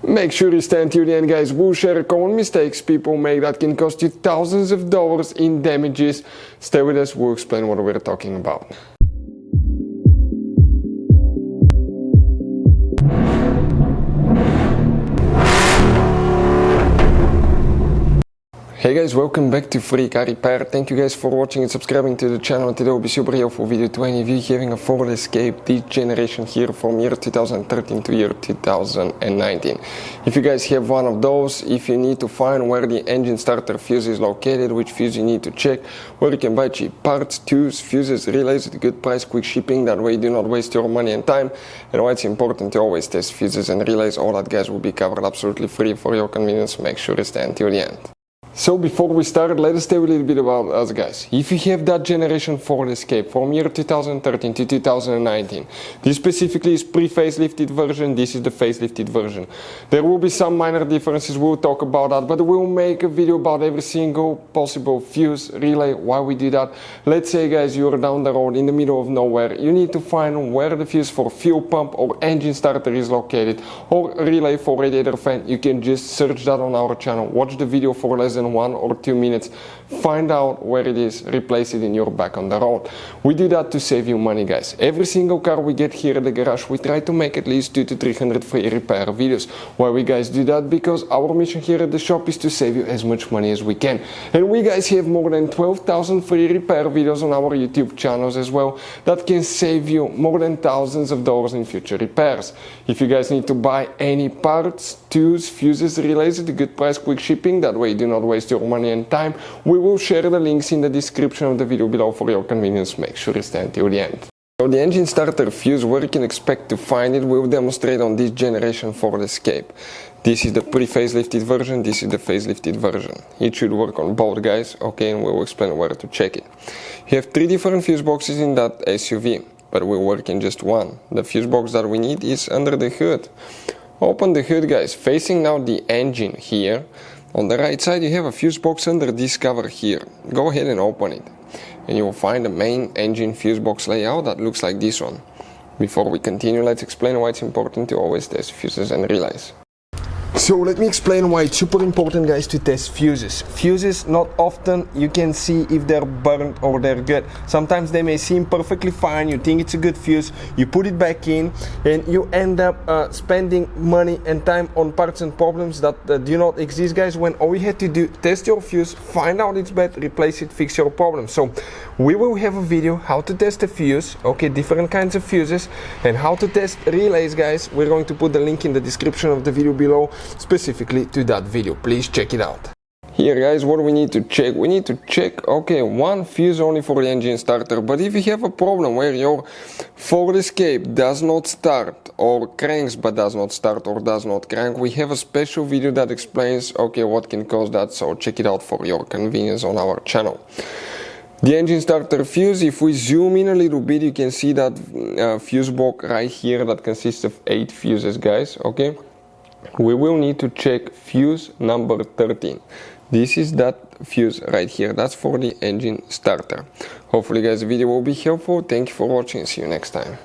Make sure you stay until the end, guys. We'll share common mistakes people make that can cost you thousands of dollars in damages. Stay with us, we'll explain what we're talking about. Hey guys, welcome back to Free Car Repair. Thank you guys for watching and subscribing to the channel. Today will be super helpful video to any of you having a Ford Escape this generation here from year 2013 to year 2019. If you guys have one of those, if you need to find where the engine starter fuse is located, which fuse you need to check, where you can buy cheap parts, tools, fuses, relays at a good price, quick shipping, that way you do not waste your money and time, and why it's important to always test fuses and relays, all that guys will be covered absolutely free for your convenience. Make sure you stay until the end. So before we start, let us tell you a little bit about us guys. If you have that generation Ford Escape from year 2013 to 2019, this specifically is pre-facelifted version, this is the facelifted version. There will be some minor differences, we'll talk about that, but we'll make a video about every single possible fuse, relay, why we do that. Let's say guys, you're down the road in the middle of nowhere, you need to find where the fuse for fuel pump or engine starter is located, or relay for radiator fan. You can just search that on our channel, watch the video for less than 1 or 2 minutes, find out where it is, replace it in your back on the road. We do that to save you money guys. Every single car we get here at the garage, we try to make at least 200 to 300 free repair videos. Why we guys do that? Because our mission here at the shop is to save you as much money as we can. And we guys have more than 12,000 free repair videos on our YouTube channels as well that can save you more than thousands of dollars in future repairs. If you guys need to buy any parts, tools, fuses, relays at a good price, quick shipping, that way you do not waste your money and time, we will share the links in the description of the video below for your convenience. Make sure you stay until the end. So the engine starter fuse, where you can expect to find it, we'll demonstrate on this generation Ford Escape. This is the pre-facelifted version, this is the facelifted version. It should work on both guys, okay, and we'll explain where to check it. You have 3 different fuse boxes in that SUV, but we'll work in just one. The fuse box that we need is under the hood. Open the hood guys, facing now the engine here. On the right side you have a fuse box under this cover here. Go ahead and open it. And you will find the main engine fuse box layout that looks like this one. Before we continue, let's explain why it's important to always test fuses and relays. So let me explain why it's super important guys to test fuses. Fuses, not often you can see if they're burnt or they're good. Sometimes they may seem perfectly fine, you think it's a good fuse, you put it back in and you end up spending money and time on parts and problems that do not exist guys, when all you had to do, test your fuse, find out it's bad, replace it, fix your problem. So we will have a video how to test a fuse, okay, different kinds of fuses, and how to test relays guys. We're going to put the link in the description of the video below specifically to that video. Please check it out. Here guys, what we need to check? We need to check, okay, one fuse only for the engine starter, but if you have a problem where your Ford Escape does not start, or cranks but does not start, or does not crank, we have a special video that explains, okay, what can cause that, so check it out for your convenience on our channel. The engine starter fuse, if we zoom in a little bit, you can see that fuse box right here that consists of 8 fuses guys, okay? We will need to check fuse number 13. This is that fuse right here, that's for the engine starter. Hopefully guys the video will be helpful. Thank you for watching, see you next time.